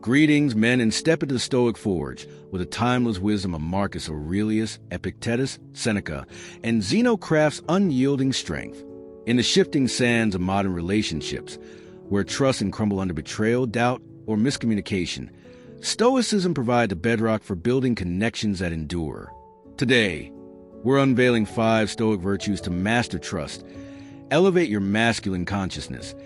Greetings, men, and step into the Stoic Forge with the timeless wisdom of Marcus Aurelius, Epictetus, Seneca, and Zeno crafts unyielding strength. In the shifting sands of modern relationships, where trust can crumble under betrayal, doubt, or miscommunication, Stoicism provides a bedrock for building connections that endure. Today, we're unveiling 5 Stoic virtues to master trust, elevate your masculine consciousness,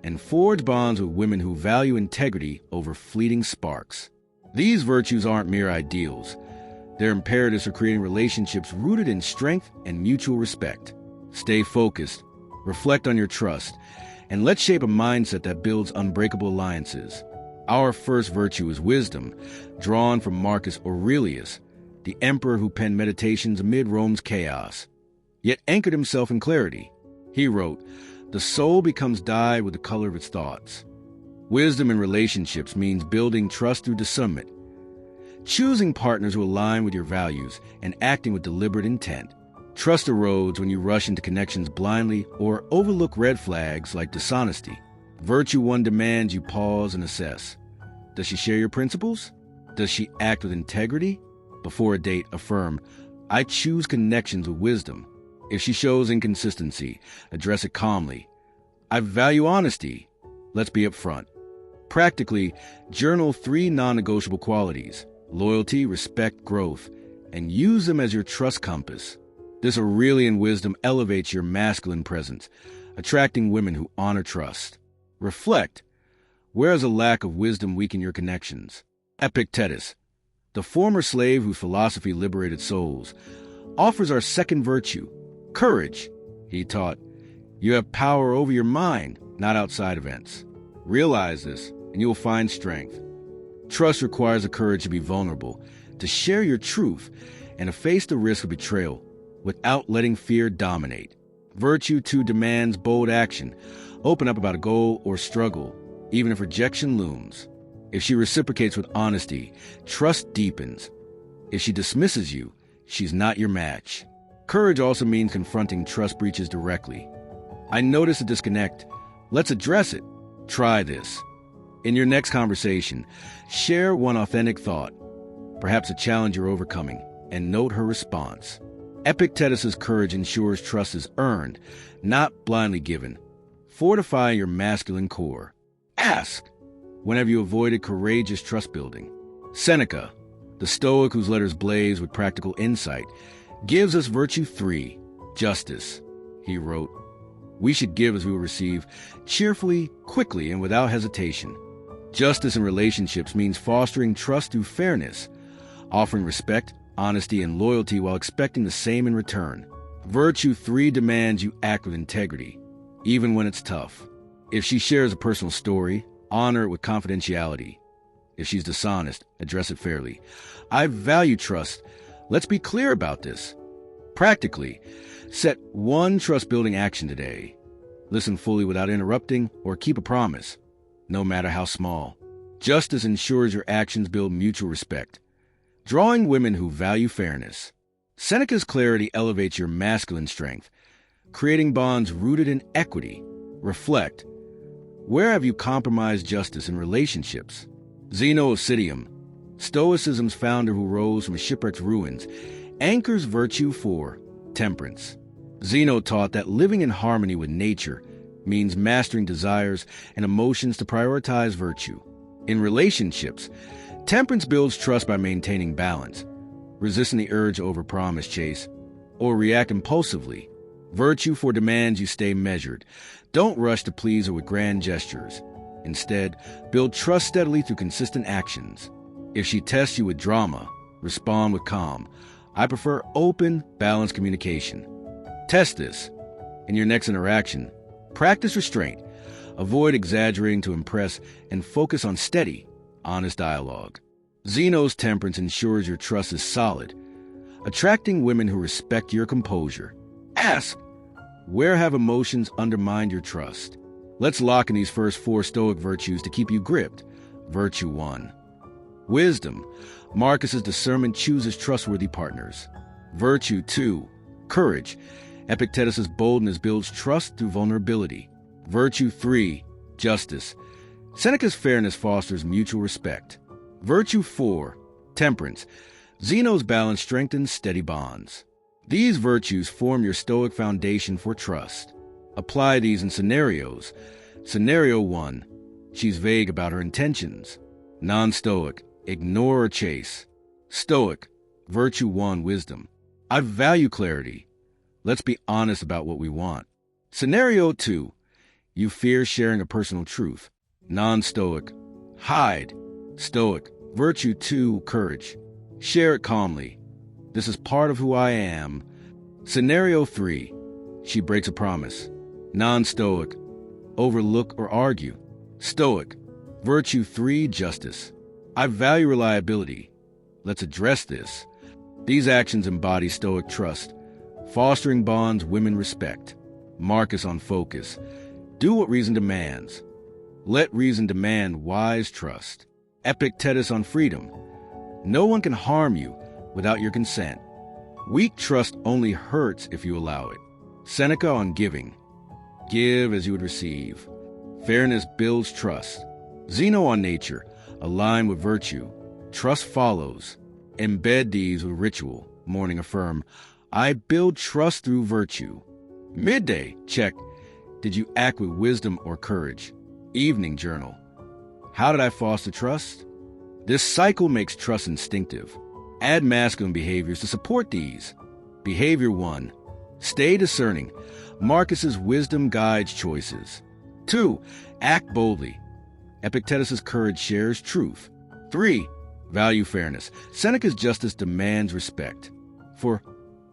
and forge bonds with women who value integrity over fleeting sparks. These virtues aren't mere ideals. They're imperatives for creating relationships rooted in strength and mutual respect. Stay focused, reflect on your trust, and let's shape a mindset that builds unbreakable alliances. Our first virtue is wisdom, drawn from Marcus Aurelius, the emperor who penned meditations amid Rome's chaos, yet anchored himself in clarity. He wrote, "The soul becomes dyed with the color of its thoughts." Wisdom in relationships means building trust through discernment, choosing partners who align with your values, and acting with deliberate intent. Trust erodes when you rush into connections blindly or overlook red flags like dishonesty. Virtue 1 demands you pause and assess. Does she share your principles? Does she act with integrity? Before a date, affirm, "I choose connections with wisdom." If she shows inconsistency, address it calmly. "I value honesty." Let's be upfront. Practically, journal 3 non-negotiable qualities: loyalty, respect, growth, and use them as your trust compass. This Aurelian wisdom elevates your masculine presence, attracting women who honor trust. Reflect. Where has a lack of wisdom weakened your connections? Epictetus, the former slave whose philosophy liberated souls, offers our second virtue, courage. He taught, "You have power over your mind, not outside events." Realize this, and you will find strength. Trust requires the courage to be vulnerable, to share your truth, and to face the risk of betrayal without letting fear dominate. Virtue 2 demands bold action. Open up about a goal or struggle, even if rejection looms. If she reciprocates with honesty, trust deepens. If she dismisses you, she's not your match. Courage also means confronting trust breaches directly. "I notice a disconnect. Let's address it." Try this. In your next conversation, share one authentic thought, perhaps a challenge you're overcoming, and note her response. Epictetus' courage ensures trust is earned, not blindly given. Fortify your masculine core. Ask, when have you avoided courageous trust building? Seneca, the Stoic whose letters blaze with practical insight, gives us virtue 3, justice. He wrote, "We should give as we will receive, cheerfully, quickly, and without hesitation." Justice in relationships means fostering trust through fairness, offering respect, honesty, and loyalty while expecting the same in return. Virtue 3 demands you act with integrity, even when it's tough. If she shares a personal story, honor it with confidentiality. If she's dishonest, address it fairly. "I value trust. Let's be clear about this." Practically, set one trust-building action today. Listen fully without interrupting or keep a promise, no matter how small. Justice ensures your actions build mutual respect, drawing women who value fairness. Seneca's clarity elevates your masculine strength, creating bonds rooted in equity. Reflect. Where have you compromised justice in relationships? Zeno of Citium, Stoicism's founder who rose from shipwrecked ruins, anchors virtue 4, temperance. Zeno taught that living in harmony with nature means mastering desires and emotions to prioritize virtue. In relationships, temperance builds trust by maintaining balance, resisting the urge to overpromise, chase, or react impulsively. Virtue 4 demands you stay measured. Don't rush to please her with grand gestures. Instead, build trust steadily through consistent actions. If she tests you with drama, respond with calm. I prefer open, balanced communication. Test this. In your next interaction, practice restraint. Avoid exaggerating to impress and focus on steady, honest dialogue. Zeno's temperance ensures your trust is solid, attracting women who respect your composure. Ask, where have emotions undermined your trust? Let's lock in these first 4 Stoic virtues to keep you gripped. Virtue 1. Wisdom. Marcus's discernment chooses trustworthy partners. Virtue 2. Courage. Epictetus' boldness builds trust through vulnerability. Virtue 3. Justice. Seneca's fairness fosters mutual respect. Virtue 4, temperance. Zeno's balance strengthens steady bonds. These virtues form your Stoic foundation for trust. Apply these in scenarios. Scenario 1, she's vague about her intentions. Non-Stoic, ignore or chase. Stoic, virtue 1, wisdom. I value clarity. Let's be honest about what we want. Scenario 2, you fear sharing a personal truth. Non-Stoic, hide. Stoic, virtue 2, courage. Share it calmly. This is part of who I am. Scenario 3, she breaks a promise. Non-Stoic, overlook or argue. Stoic, virtue 3, justice. I value reliability. Let's address this. These actions embody Stoic trust, fostering bonds women respect. Marcus on focus. Do what reason demands. Let reason demand wise trust. Epictetus on freedom. No one can harm you without your consent. Weak trust only hurts if you allow it. Seneca on giving. Give as you would receive. Fairness builds trust. Zeno on nature. Align with virtue. Trust follows. Embed these with ritual. Morning affirm. I build trust through virtue. Midday, check. Did you act with wisdom or courage? Evening journal. How did I foster trust? This cycle makes trust instinctive. Add masculine behaviors to support these. Behavior 1. Stay discerning. Marcus's wisdom guides choices. 2. Act boldly. Epictetus's courage shares truth. 3. Value fairness. Seneca's justice demands respect. 4.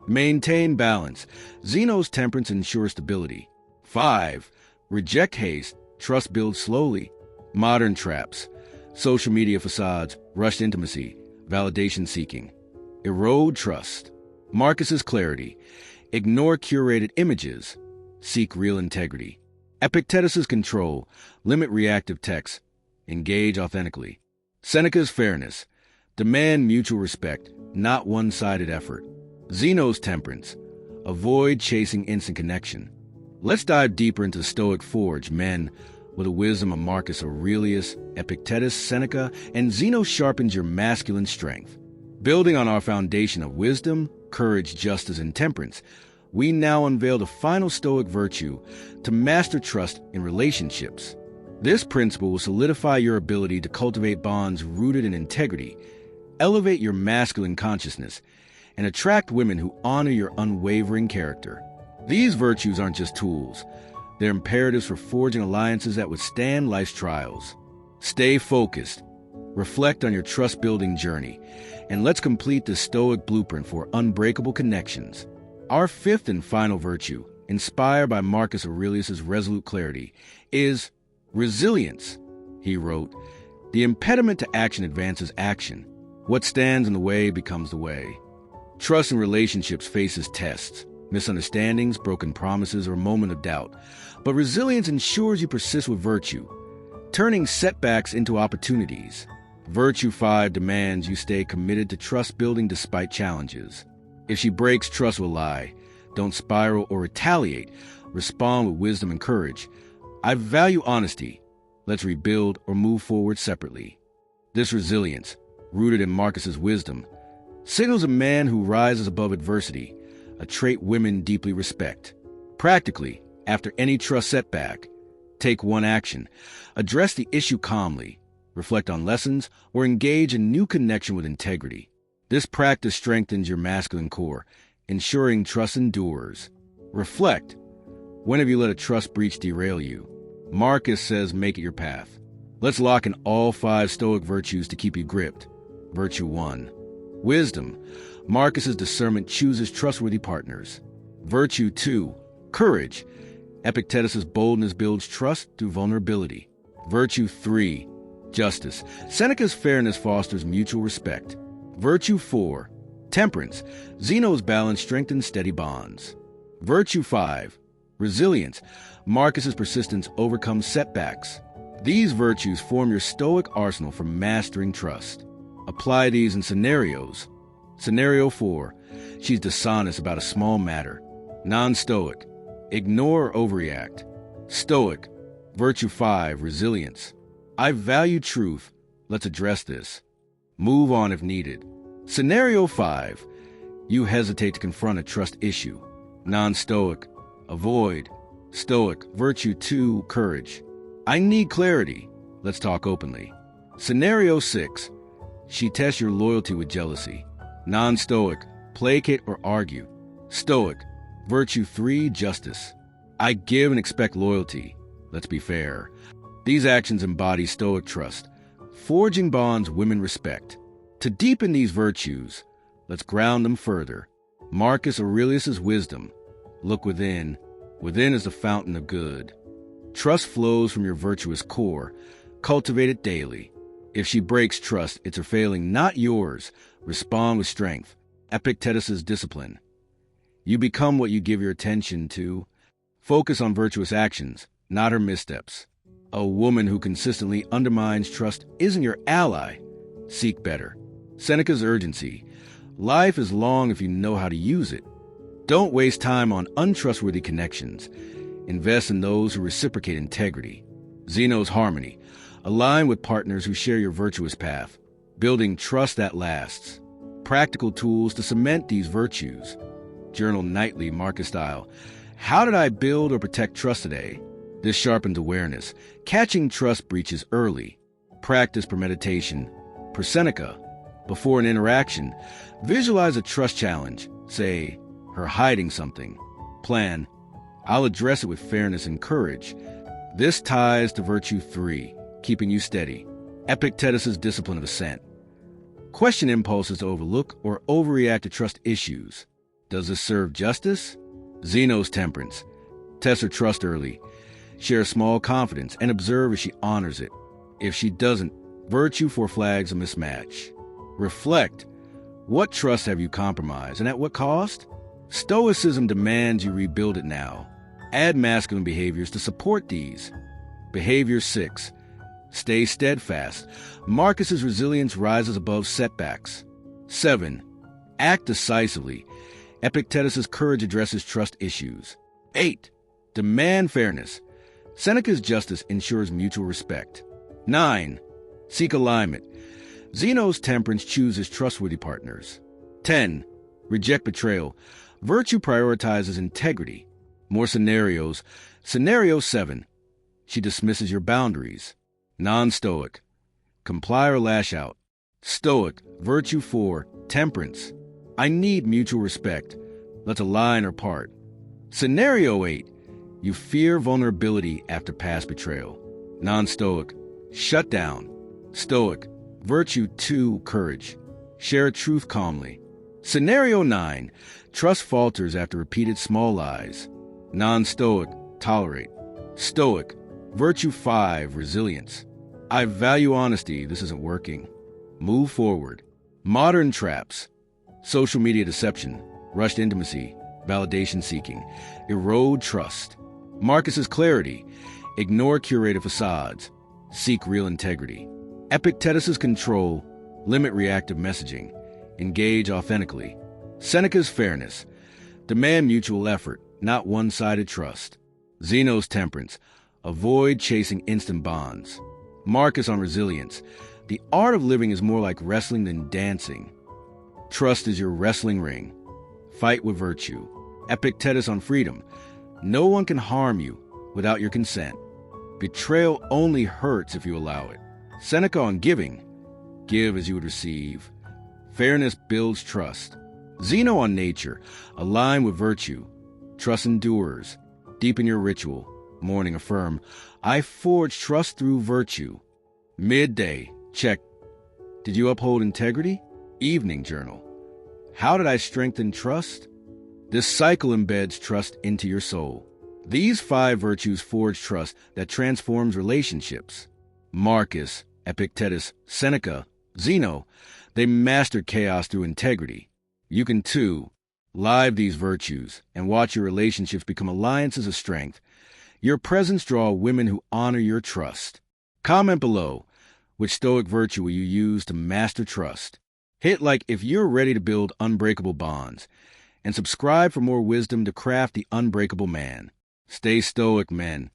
Maintain balance. Zeno's temperance ensures stability. 5. Reject haste. Trust builds slowly. Modern traps. Social media facades, rushed intimacy, validation seeking. Erode trust. Marcus's clarity. Ignore curated images. Seek real integrity. Epictetus's control. Limit reactive texts. Engage authentically. Seneca's fairness. Demand mutual respect, not one-sided effort. Zeno's temperance. Avoid chasing instant connection. Let's dive deeper into the Stoic forge, men, with the wisdom of Marcus Aurelius, Epictetus, Seneca, and Zeno sharpens your masculine strength. Building on our foundation of wisdom, courage, justice, and temperance, we now unveil the final Stoic virtue to master trust in relationships. This principle will solidify your ability to cultivate bonds rooted in integrity, elevate your masculine consciousness, and attract women who honor your unwavering character. These virtues aren't just tools. They're imperatives for forging alliances that withstand life's trials. Stay focused. Reflect on your trust-building journey. And let's complete the Stoic blueprint for unbreakable connections. Our fifth and final virtue, inspired by Marcus Aurelius' resolute clarity, is resilience. He wrote, "The impediment to action advances action. What stands in the way becomes the way." Trust in relationships faces tests, misunderstandings, broken promises, or a moment of doubt. But resilience ensures you persist with virtue, turning setbacks into opportunities. Virtue 5 demands you stay committed to trust building despite challenges. If she breaks, trust will lie. Don't spiral or retaliate. Respond with wisdom and courage. I value honesty. Let's rebuild or move forward separately. This resilience, rooted in Marcus's wisdom, signals a man who rises above adversity, a trait women deeply respect. Practically, after any trust setback, take one action. Address the issue calmly, reflect on lessons, or engage in new connection with integrity. This practice strengthens your masculine core, ensuring trust endures. Reflect. When have you let a trust breach derail you? Marcus says make it your path. Let's lock in all 5 Stoic virtues to keep you gripped. Virtue 1. Wisdom. Marcus's discernment chooses trustworthy partners. Virtue 2. Courage. Epictetus's boldness builds trust through vulnerability. Virtue 3. Justice. Seneca's fairness fosters mutual respect. Virtue 4. Temperance. Zeno's balance strengthens steady bonds. Virtue 5. Resilience. Marcus's persistence overcomes setbacks. These virtues form your Stoic arsenal for mastering trust. Apply these in scenarios. Scenario 4. She's dishonest about a small matter. Non-Stoic. Ignore or overreact. Stoic. Virtue 5. Resilience. I value truth. Let's address this. Move on if needed. Scenario 5. You hesitate to confront a trust issue. Non-stoic. Avoid. Stoic. Virtue 2. Courage. I need clarity. Let's talk openly. Scenario 6. She tests your loyalty with jealousy. Non-stoic. Placate or argue. Stoic. Virtue 3. Justice. I give and expect loyalty. Let's be fair. These actions embody stoic trust, forging bonds women respect. To deepen these virtues, let's ground them further. Marcus Aurelius' wisdom. Look within. Within is the fountain of good. Trust flows from your virtuous core. Cultivate it daily. If she breaks trust, it's her failing, not yours. Respond with strength. Epictetus' discipline. You become what you give your attention to. Focus on virtuous actions, not her missteps. A woman who consistently undermines trust isn't your ally. Seek better. Seneca's urgency. Life is long if you know how to use it. Don't waste time on untrustworthy connections. Invest in those who reciprocate integrity. Zeno's harmony. Align with partners who share your virtuous path, building trust that lasts. Practical tools to cement these virtues. Journal nightly, Marcus style. How did I build or protect trust today? This sharpens awareness, catching trust breaches early. Practice premeditation. Per Seneca. Before an interaction, visualize a trust challenge. Say, her hiding something. Plan, I'll address it with fairness and courage. This ties to virtue 3, keeping you steady. Epictetus' discipline of assent. Question impulses to overlook or overreact to trust issues. Does this serve justice? Zeno's temperance. Test her trust early. Share small confidence and observe if she honors it. If she doesn't, virtue 4 flags a mismatch. Reflect. What trust have you compromised and at what cost? Stoicism demands you rebuild it now. Add masculine behaviors to support these. Behavior 6. Stay steadfast. Marcus's resilience rises above setbacks. 7. Act decisively. Epictetus' courage addresses trust issues. 8. Demand fairness. Seneca's justice ensures mutual respect. 9. Seek alignment. Zeno's temperance chooses trustworthy partners. 10. Reject betrayal. Virtue prioritizes integrity. More scenarios. Scenario 7. She dismisses your boundaries. Non-stoic. Comply or lash out. Stoic. Virtue 4. Temperance. I need mutual respect. Let's align or part. Scenario 8. You fear vulnerability after past betrayal. Non-stoic. Shut down. Stoic. Virtue 2. Courage. Share truth calmly. Scenario 9. Trust falters after repeated small lies. Non-stoic. Tolerate. Stoic. Virtue 5. Resilience. I value honesty. This isn't working. Move forward. Modern traps. Social media deception. Rushed intimacy. Validation seeking. Erode trust. Marcus's clarity. Ignore curated facades. Seek real integrity. Epictetus' control. Limit reactive messaging. Engage authentically. Seneca's fairness. Demand mutual effort, not one-sided trust. Zeno's temperance. Avoid chasing instant bonds. Marcus on resilience. The art of living is more like wrestling than dancing. Trust is your wrestling ring. Fight with virtue. Epictetus on freedom. No one can harm you without your consent. Betrayal only hurts if you allow it. Seneca on giving. Give as you would receive. Fairness builds trust. Zeno on nature. Align with virtue. Trust endures. Deepen your ritual. Morning affirm. I forge trust through virtue. Midday. Check. Did you uphold integrity? Evening journal. How did I strengthen trust? This cycle embeds trust into your soul. These 5 virtues forge trust that transforms relationships. Marcus, Epictetus, Seneca, Zeno, they mastered chaos through integrity. You can too. Live these virtues and watch your relationships become alliances of strength. Your presence draw women who honor your trust. Comment below, which stoic virtue will you use to master trust? Hit like if you're ready to build unbreakable bonds. And subscribe for more wisdom to craft the unbreakable man. Stay stoic, men.